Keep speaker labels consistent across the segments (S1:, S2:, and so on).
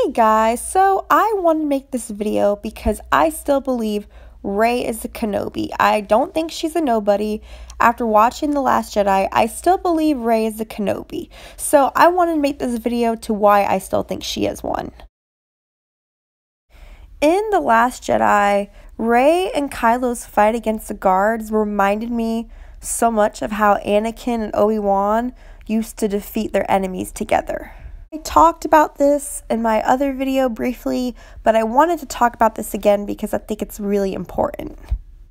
S1: Hey guys, so I want to make this video because I still believe Rey is a Kenobi. I don't think she's a nobody. After watching The Last Jedi, I still believe Rey is a Kenobi. So I wanted to make this video to why I still think she is one. In The Last Jedi, Rey and Kylo's fight against the guards reminded me so much of how Anakin and Obi-Wan used to defeat their enemies together. I talked about this in my other video briefly, but I wanted to talk about this again because I think it's really important.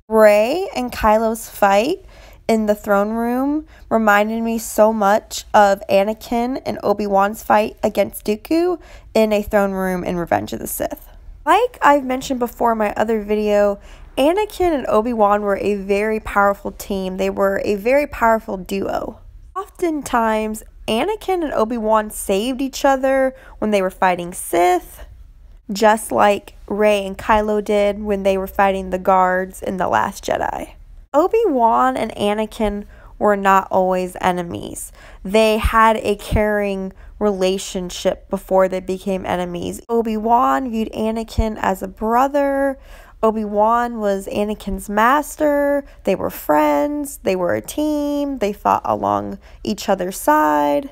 S1: Rey and Kylo's fight in the throne room reminded me so much of Anakin and Obi-Wan's fight against Dooku in a throne room in Revenge of the Sith. Like I've mentioned before in my other video, Anakin and Obi-Wan were a very powerful team. They were a very powerful duo. Oftentimes, Anakin and Obi-Wan saved each other when they were fighting Sith, just like Rey and Kylo did when they were fighting the guards in The Last Jedi. Obi-Wan and Anakin were not always enemies. They had a caring relationship before they became enemies. Obi-Wan viewed Anakin as a brother. Obi-Wan was Anakin's master. They were friends. They were a team. They fought along each other's side.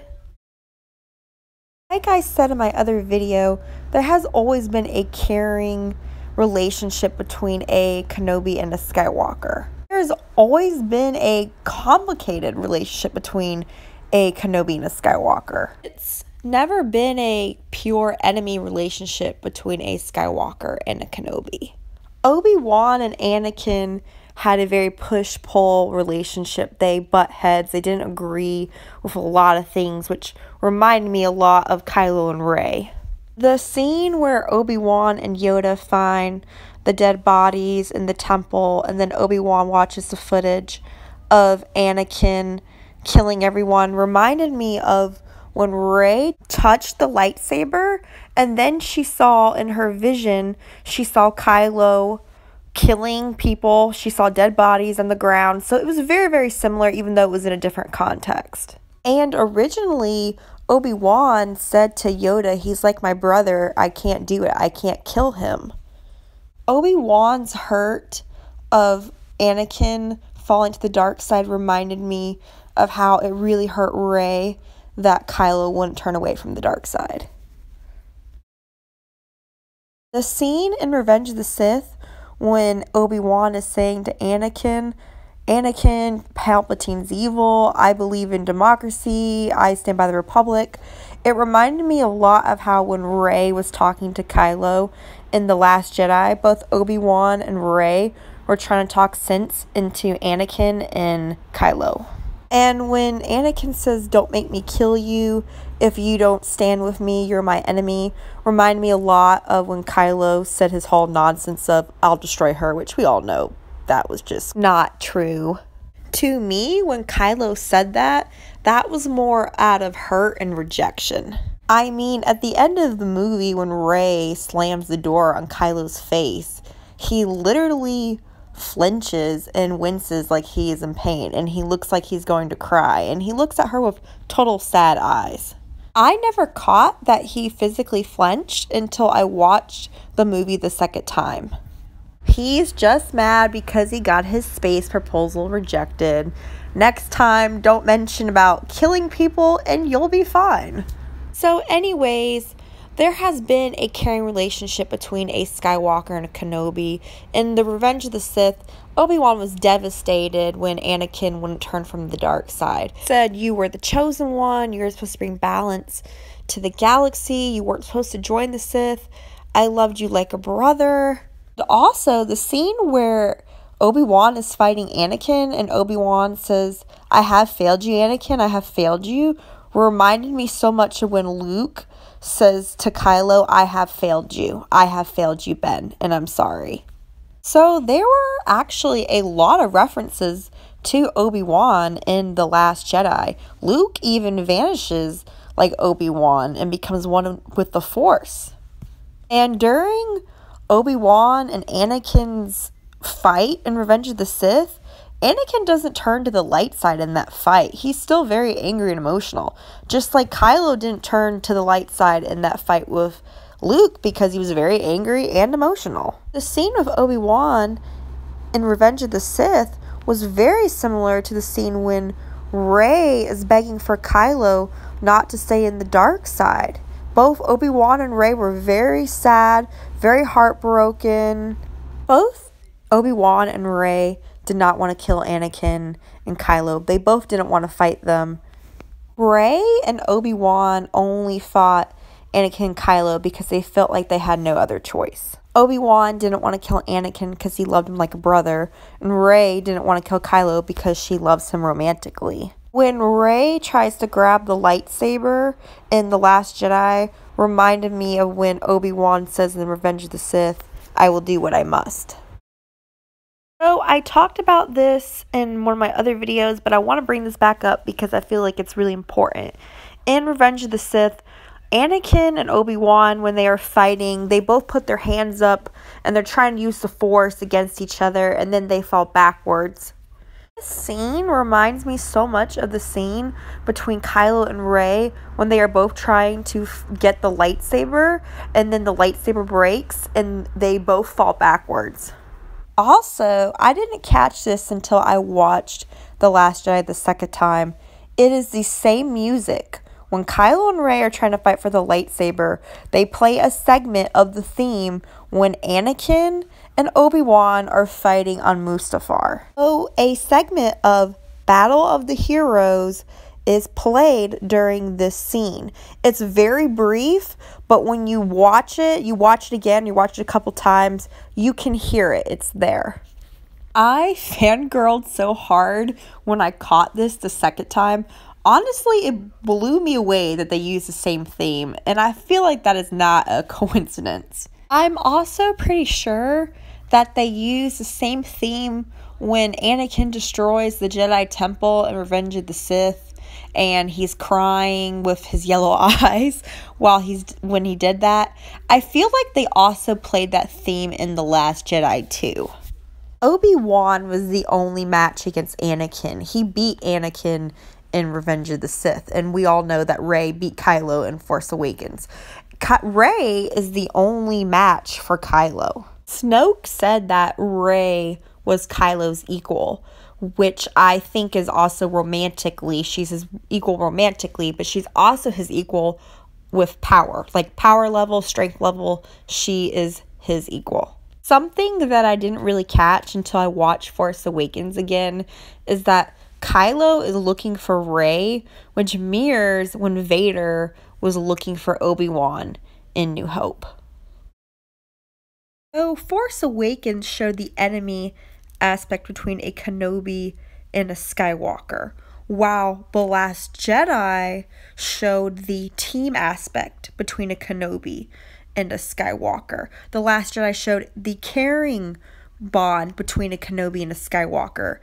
S1: Like I said in my other video, there has always been a caring relationship between a Kenobi and a Skywalker. There's always been a complicated relationship between a Kenobi and a Skywalker. It's never been a pure enemy relationship between a Skywalker and a Kenobi. Obi-Wan and Anakin had a very push-pull relationship. They butt heads. They didn't agree with a lot of things, which reminded me a lot of Kylo and Rey. The scene where Obi-Wan and Yoda find the dead bodies in the temple, and then Obi-Wan watches the footage of Anakin killing everyone, reminded me of when Rey touched the lightsaber, and then she saw in her vision, she saw Kylo killing people. She saw dead bodies on the ground. So it was very, very similar, even though it was in a different context. And originally, Obi-Wan said to Yoda, he's like my brother. I can't do it. I can't kill him. Obi-Wan's hurt of Anakin falling to the dark side reminded me of how it really hurt Rey that Kylo wouldn't turn away from the dark side. The scene in Revenge of the Sith when Obi-Wan is saying to Anakin, Palpatine's evil, I believe in democracy, I stand by the Republic. It reminded me a lot of how when Rey was talking to Kylo in The Last Jedi, both Obi-Wan and Rey were trying to talk sense into Anakin and Kylo. And when Anakin says, don't make me kill you, if you don't stand with me, you're my enemy, remind me a lot of when Kylo said his whole nonsense of, I'll destroy her, which we all know that was just not true. To me, when Kylo said that, that was more out of hurt and rejection. I mean, at the end of the movie, when Rey slams the door on Kylo's face, he literally flinches and winces like he is in pain, and he looks like he's going to cry, and he looks at her with total sad eyes. I never caught that he physically flinched until I watched the movie the second time. He's just mad because he got his space proposal rejected. Next time, don't mention about killing people and you'll be fine. So anyways, there has been a caring relationship between a Skywalker and a Kenobi. In the Revenge of the Sith, Obi-Wan was devastated when Anakin wouldn't turn from the dark side. He said, you were the chosen one, you were supposed to bring balance to the galaxy, you weren't supposed to join the Sith, I loved you like a brother. Also, the scene where Obi-Wan is fighting Anakin and Obi-Wan says, I have failed you, Anakin, I have failed you, reminded me so much of when Luke says to Kylo, I have failed you, Ben, and I'm sorry. So there were actually a lot of references to Obi-Wan in The Last Jedi. Luke even vanishes like Obi-Wan and becomes one with the Force. And during Obi-Wan and Anakin's fight in Revenge of the Sith, Anakin doesn't turn to the light side in that fight. He's still very angry and emotional. Just like Kylo didn't turn to the light side in that fight with Luke because he was very angry and emotional. The scene with Obi-Wan in Revenge of the Sith was very similar to the scene when Rey is begging for Kylo not to stay in the dark side. Both Obi-Wan and Rey were very sad, very heartbroken. Both Obi-Wan and Rey did not want to kill Anakin and Kylo. They both didn't want to fight them. Rey and Obi-Wan only fought Anakin and Kylo because they felt like they had no other choice. Obi-Wan didn't want to kill Anakin because he loved him like a brother, and Rey didn't want to kill Kylo because she loves him romantically. When Rey tries to grab the lightsaber in The Last Jedi, reminded me of when Obi-Wan says in Revenge of the Sith, "I will do what I must." So I talked about this in one of my other videos, but I want to bring this back up because I feel like it's really important. In Revenge of the Sith, Anakin and Obi-Wan, when they are fighting, they both put their hands up and they're trying to use the Force against each other, and then they fall backwards. This scene reminds me so much of the scene between Kylo and Rey when they are both trying to get the lightsaber, and then the lightsaber breaks and they both fall backwards. Also, I didn't catch this until I watched The Last Jedi the second time. It is the same music. When Kylo and Rey are trying to fight for the lightsaber, they play a segment of the theme when Anakin and Obi-Wan are fighting on Mustafar. So, a segment of Battle of the Heroes is played during this scene. It's very brief, but when you watch it again, you watch it a couple times, you can hear it. It's there. I fangirled so hard when I caught this the second time. Honestly, it blew me away that they used the same theme, and I feel like that is not a coincidence. I'm also pretty sure that they use the same theme when Anakin destroys the Jedi Temple in Revenge of the Sith, and he's crying with his yellow eyes when he did that. I feel like they also played that theme in The Last Jedi too. Obi-Wan was the only match against Anakin. He beat Anakin in Revenge of the Sith, and we all know that Rey beat Kylo in Force Awakens. Rey is the only match for Kylo. Snoke said that Rey was Kylo's equal, which I think is also romantically, she's his equal romantically, but she's also his equal with power. Like power level, strength level, she is his equal. Something that I didn't really catch until I watched Force Awakens again is that Kylo is looking for Rey, which mirrors when Vader was looking for Obi-Wan in New Hope. So Force Awakens showed the enemy aspect between a Kenobi and a Skywalker, while The Last Jedi showed the team aspect between a Kenobi and a Skywalker. The Last Jedi showed the caring bond between a Kenobi and a Skywalker.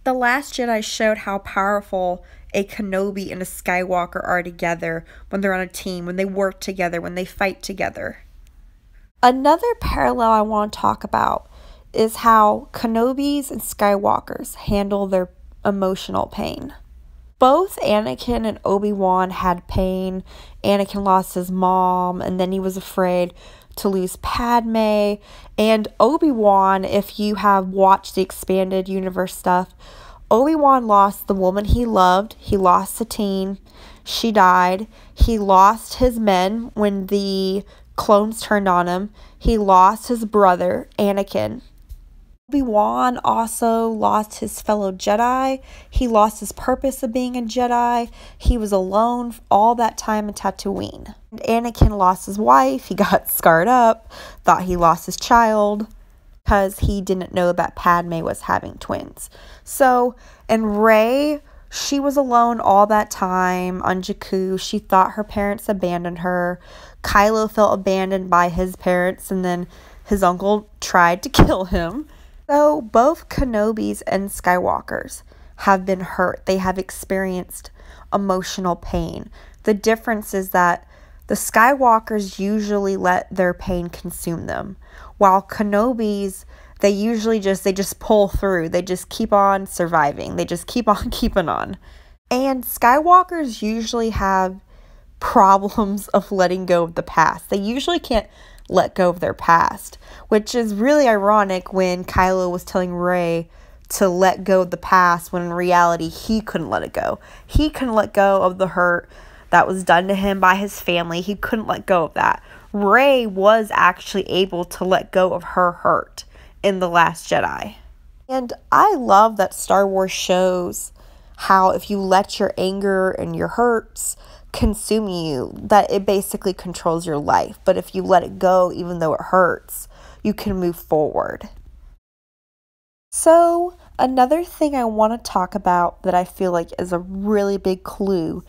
S1: The Last Jedi showed how powerful a Kenobi and a Skywalker are together when they're on a team, when they work together, when they fight together. Another parallel I want to talk about is how Kenobis and Skywalkers handle their emotional pain. Both Anakin and Obi-Wan had pain. Anakin lost his mom, and then he was afraid to lose Padme. And Obi-Wan, if you have watched the expanded universe stuff, Obi-Wan lost the woman he loved. He lost Satine. She died. He lost his men when the clones turned on him. He lost his brother, Anakin. Obi-Wan also lost his fellow Jedi. He lost his purpose of being a Jedi. He was alone all that time in Tatooine. And Anakin lost his wife. He got scarred up, thought he lost his child because he didn't know that Padme was having twins. So, and Rey, she was alone all that time on Jakku. She thought her parents abandoned her. Kylo felt abandoned by his parents, and then his uncle tried to kill him. So both Kenobis and Skywalkers have been hurt. They have experienced emotional pain. The difference is that the Skywalkers usually let their pain consume them, while Kenobis, they usually just pull through. They just keep on surviving. They just keep on keeping on. And Skywalkers usually have problems of letting go of the past. They usually can't let go of their past, which is really ironic when Kylo was telling Rey to let go of the past when in reality he couldn't let it go. He couldn't let go of the hurt that was done to him by his family. He couldn't let go of that. Rey was actually able to let go of her hurt in The Last Jedi. And I love that Star Wars shows how if you let your anger and your hurts consume you, that it basically controls your life. But if you let it go, even though it hurts, you can move forward. So, another thing I want to talk about that I feel like is a really big clue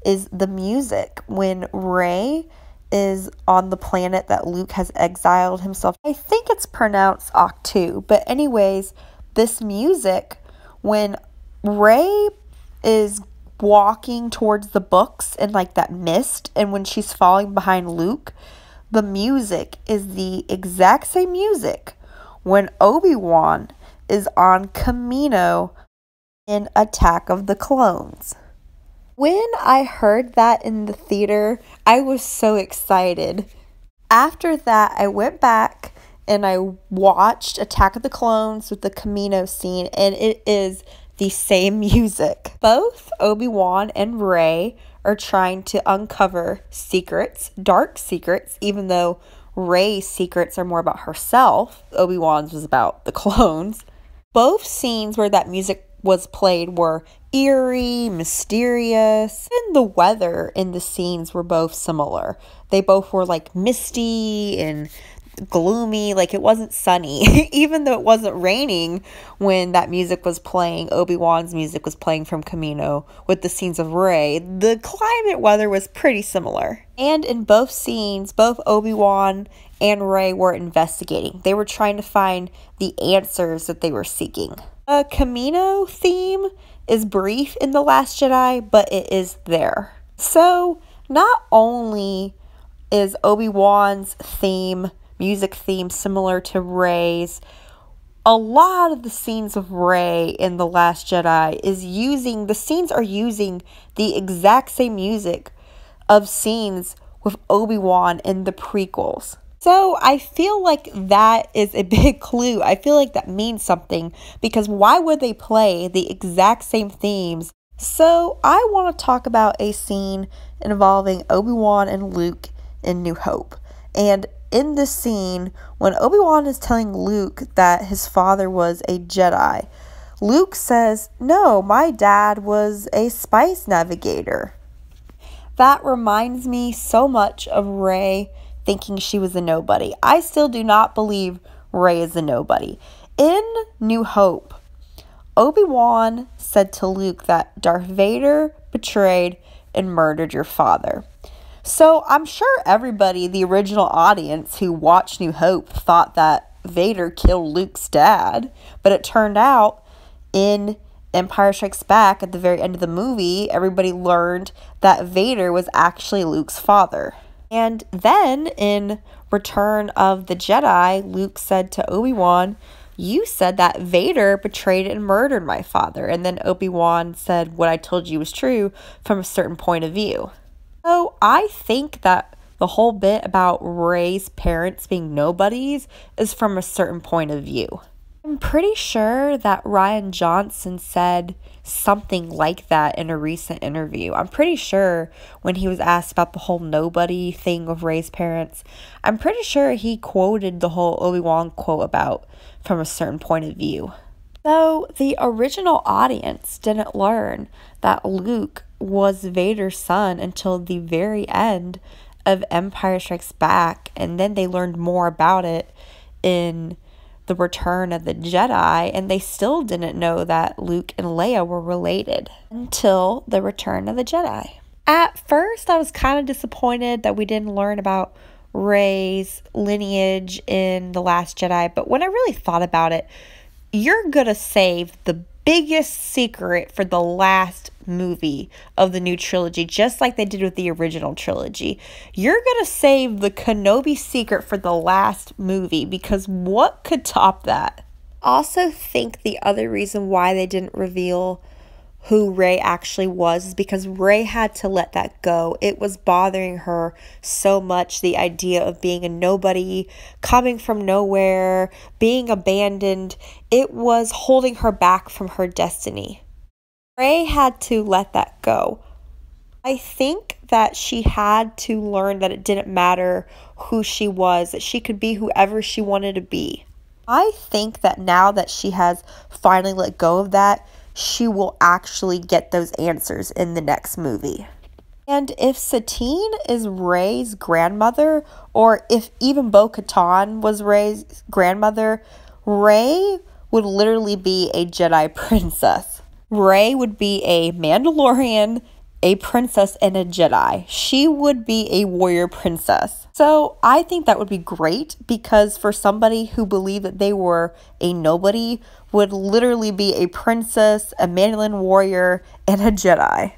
S1: is the music. When Rey is on the planet that Luke has exiled himself, I think it's pronounced Octu, but anyways, this music, when Rey is walking towards the books in like that mist, and when she's falling behind Luke, the music is the exact same music when Obi-Wan is on Kamino in Attack of the Clones. When I heard that in the theater, I was so excited. After that, I went back and I watched Attack of the Clones with the Kamino scene, and it is the same music. Both Obi-Wan and Rey are trying to uncover secrets, dark secrets, even though Rey's secrets are more about herself. Obi-Wan's was about the clones. Both scenes where that music was played were eerie, mysterious, and the weather in the scenes were both similar. They both were like misty and gloomy, like it wasn't sunny. Even though it wasn't raining when that music was playing, Obi-Wan's music was playing from Kamino with the scenes of Rey, the climate weather was pretty similar. And in both scenes, both Obi-Wan and Rey were investigating. They were trying to find the answers that they were seeking. A Kamino theme is brief in The Last Jedi, but it is there. So, not only is Obi-Wan's music theme similar to Rey's, a lot of the scenes of Rey in The Last Jedi are using the exact same music of scenes with Obi-Wan in the prequels. So I feel like that is a big clue. I feel like that means something, because why would they play the exact same themes? So I want to talk about a scene involving Obi-Wan and Luke in New Hope. And in this scene, when Obi-Wan is telling Luke that his father was a Jedi, Luke says, "No, my dad was a spice navigator." That reminds me so much of Rey thinking she was a nobody. I still do not believe Rey is a nobody. In New Hope, Obi-Wan said to Luke that Darth Vader betrayed and murdered your father. So I'm sure everybody, the original audience who watched New Hope, thought that Vader killed Luke's dad. But it turned out in Empire Strikes Back, at the very end of the movie, everybody learned that Vader was actually Luke's father. And then in Return of the Jedi, Luke said to Obi-Wan, "You said that Vader betrayed and murdered my father." And then Obi-Wan said, "What I told you was true from a certain point of view." So I think that the whole bit about Rey's parents being nobodies is from a certain point of view. I'm pretty sure that Rian Johnson said something like that in a recent interview. I'm pretty sure when he was asked about the whole nobody thing of Rey's parents, I'm pretty sure he quoted the whole Obi-Wan quote about from a certain point of view. So the original audience didn't learn that Luke was Vader's son until the very end of Empire Strikes Back, and then they learned more about it in the Return of the Jedi, and they still didn't know that Luke and Leia were related until the Return of the Jedi. At first, I was kind of disappointed that we didn't learn about Rey's lineage in The Last Jedi, but when I really thought about it, you're gonna save the biggest secret for the last movie of the new trilogy, just like they did with the original trilogy. You're gonna save the Kenobi secret for the last movie, because what could top that? Also think the other reason why they didn't reveal who Rey actually was is because Rey had to let that go. It was bothering her so much, the idea of being a nobody, coming from nowhere, being abandoned. It was holding her back from her destiny. Rey had to let that go. I think that she had to learn that it didn't matter who she was, that she could be whoever she wanted to be. I think that now that she has finally let go of that, she will actually get those answers in the next movie. And if Satine is Rey's grandmother, or if even Bo-Katan was Rey's grandmother, Rey would literally be a Jedi princess. Rey would be a Mandalorian, a princess, and a Jedi. She would be a warrior princess. So I think that would be great, because for somebody who believed that they were a nobody, would literally be a princess, a Mandalorian warrior, and a Jedi.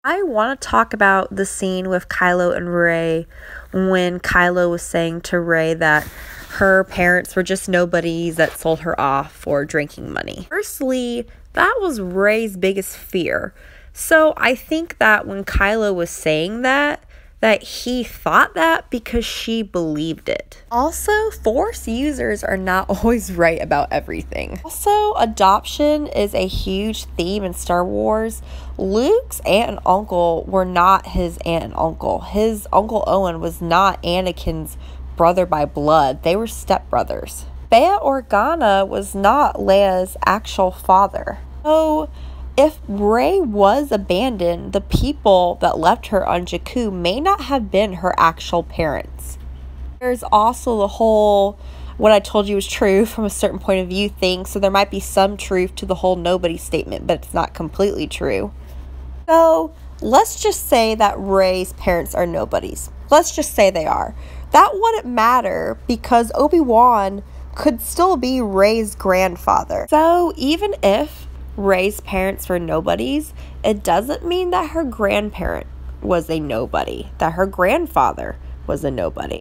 S1: I want to talk about the scene with Kylo and Rey when Kylo was saying to Rey that her parents were just nobodies that sold her off for drinking money. Firstly, that was Rey's biggest fear. So I think that when Kylo was saying that he thought that because she believed it. Also, Force users are not always right about everything. Also, adoption is a huge theme in Star Wars. Luke's aunt and uncle were not his aunt and uncle. His Uncle Owen was not Anakin's brother by blood. They were stepbrothers. Bail Organa was not Leia's actual father. So if Rey was abandoned, the people that left her on Jakku may not have been her actual parents. There's also the whole what I told you was true from a certain point of view thing, so there might be some truth to the whole nobody statement, but it's not completely true. So let's just say that Rey's parents are nobodies. Let's just say they are. That wouldn't matter, because Obi-Wan could still be Rey's grandfather. So even if Rey's parents were nobodies, it doesn't mean that her grandparent was a nobody, that her grandfather was a nobody.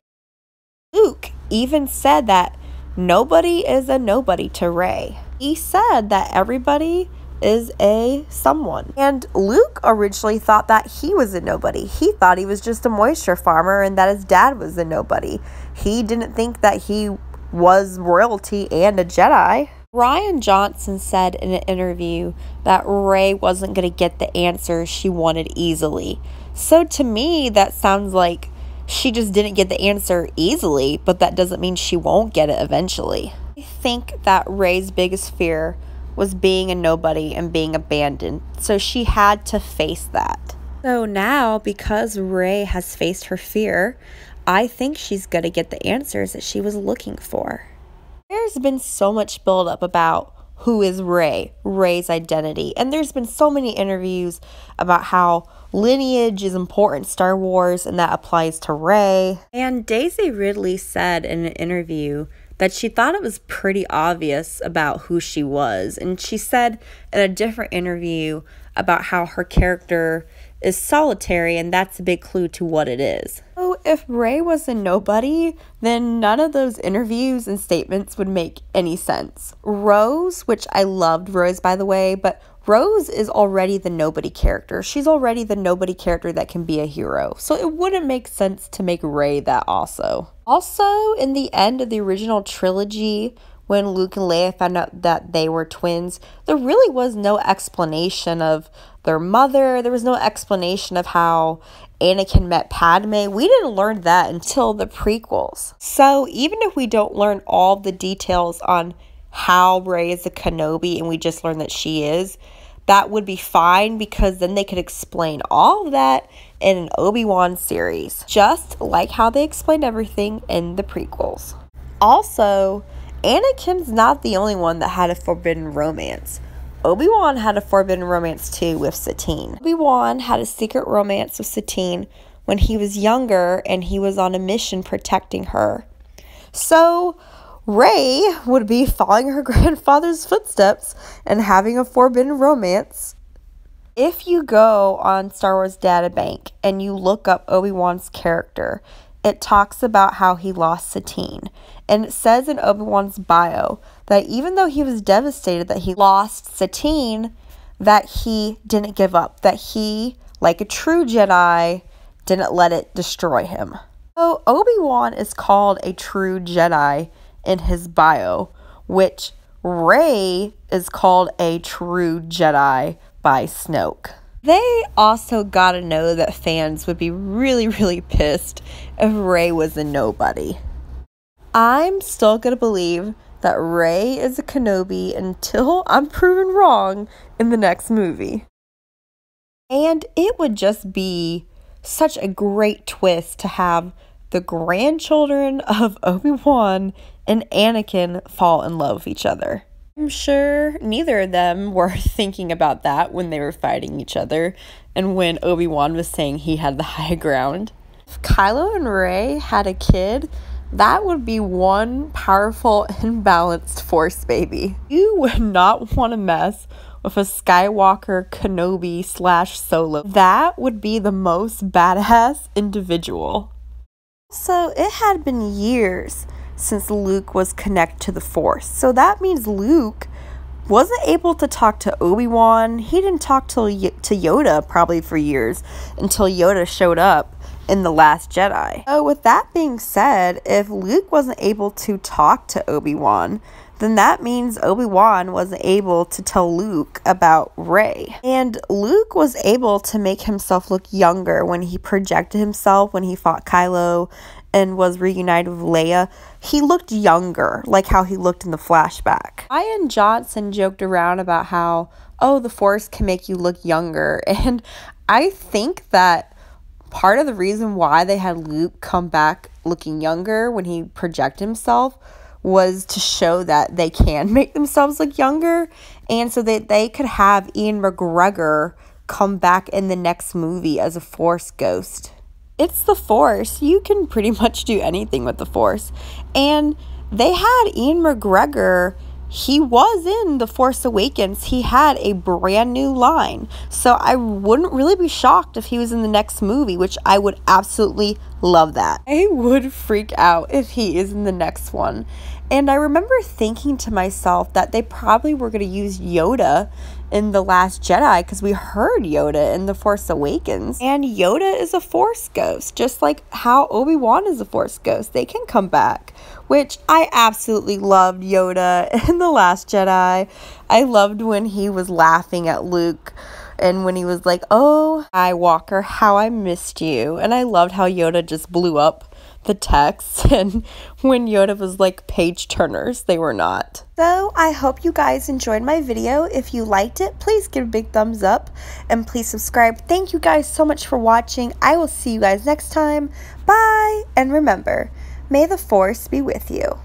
S1: Luke even said that nobody is a nobody to Rey. He said that everybody is a someone. And Luke originally thought that he was a nobody. He thought he was just a moisture farmer and that his dad was a nobody. He didn't think that he was royalty and a Jedi. Rian Johnson said in an interview that Rey wasn't going to get the answers she wanted easily. So to me, that sounds like she just didn't get the answer easily, but that doesn't mean she won't get it eventually. I think that Rey's biggest fear was being a nobody and being abandoned, so she had to face that. So now, because Rey has faced her fear, I think she's going to get the answers that she was looking for. There's been so much buildup about who is Rey, Rey's identity, and there's been so many interviews about how lineage is important in Star Wars and that applies to Rey. And Daisy Ridley said in an interview that she thought it was pretty obvious about who she was, and she said in a different interview about how her character is solitary, and that's a big clue to what it is. So if Rey was a nobody, then none of those interviews and statements would make any sense. Rose, which I loved Rose by the way, but Rose is already the nobody character. She's already the nobody character that can be a hero. So it wouldn't make sense to make Rey that also. Also, in the end of the original trilogy, when Luke and Leia found out that they were twins, there really was no explanation of their mother. There was no explanation of how Anakin met Padme. We didn't learn that until the prequels. So even if we don't learn all the details on how Rey is a Kenobi and we just learn that she is, that would be fine, because then they could explain all of that in an Obi-Wan series, just like how they explained everything in the prequels. Also, Anakin's not the only one that had a forbidden romance. Obi-Wan had a forbidden romance too with Satine. Obi-Wan had a secret romance with Satine when he was younger and he was on a mission protecting her. So Rey would be following her grandfather's footsteps and having a forbidden romance. If you go on Star Wars Databank and you look up Obi-Wan's character, it talks about how he lost Satine. And it says in Obi-Wan's bio that even though he was devastated that he lost Satine, that he didn't give up. That he, like a true Jedi, didn't let it destroy him. So Obi-Wan is called a true Jedi in his bio, which Rey is called a true Jedi by Snoke. They also gotta know that fans would be really, really pissed if Rey was a nobody. I'm still gonna believe that Rey is a Kenobi until I'm proven wrong in the next movie. And it would just be such a great twist to have the grandchildren of Obi-Wan and Anakin fall in love with each other. I'm sure neither of them were thinking about that when they were fighting each other and when Obi-Wan was saying he had the high ground. If Kylo and Rey had a kid, that would be one powerful and balanced Force baby. You would not want to mess with a Skywalker Kenobi / Solo. That would be the most badass individual. So it had been years since Luke was connected to the Force. So that means Luke wasn't able to talk to Obi-Wan. He didn't talk to Yoda probably for years until Yoda showed up in The Last Jedi. So with that being said, if Luke wasn't able to talk to Obi-Wan, then that means Obi-Wan wasn't able to tell Luke about Rey. And Luke was able to make himself look younger when he projected himself when he fought Kylo and was reunited with Leia. He looked younger, like how he looked in the flashback. Rian Johnson joked around about how, oh, the Force can make you look younger. And I think that part of the reason why they had Luke come back looking younger when he projected himself was to show that they can make themselves look younger, and so that they could have Ian McGregor come back in the next movie as a Force ghost. It's the Force. You can pretty much do anything with the Force. And they had Ian McGregor. He was in The Force Awakens. He had a brand new line. So I wouldn't really be shocked if he was in the next movie, which I would absolutely love that. I would freak out if he is in the next one. And I remember thinking to myself that they probably were going to use Yoda in The Last Jedi because we heard Yoda in The Force Awakens. And Yoda is a Force ghost, just like how Obi-Wan is a Force ghost. They can come back, which I absolutely loved Yoda in The Last Jedi. I loved when he was laughing at Luke and when he was like, oh, Skywalker, how I missed you. And I loved how Yoda just blew up the text, and when Yoda was like page turners, they were not. So I hope you guys enjoyed my video. If you liked it, please give a big thumbs up and please subscribe. Thank you guys so much for watching. I will see you guys next time. Bye, and remember, may the Force be with you.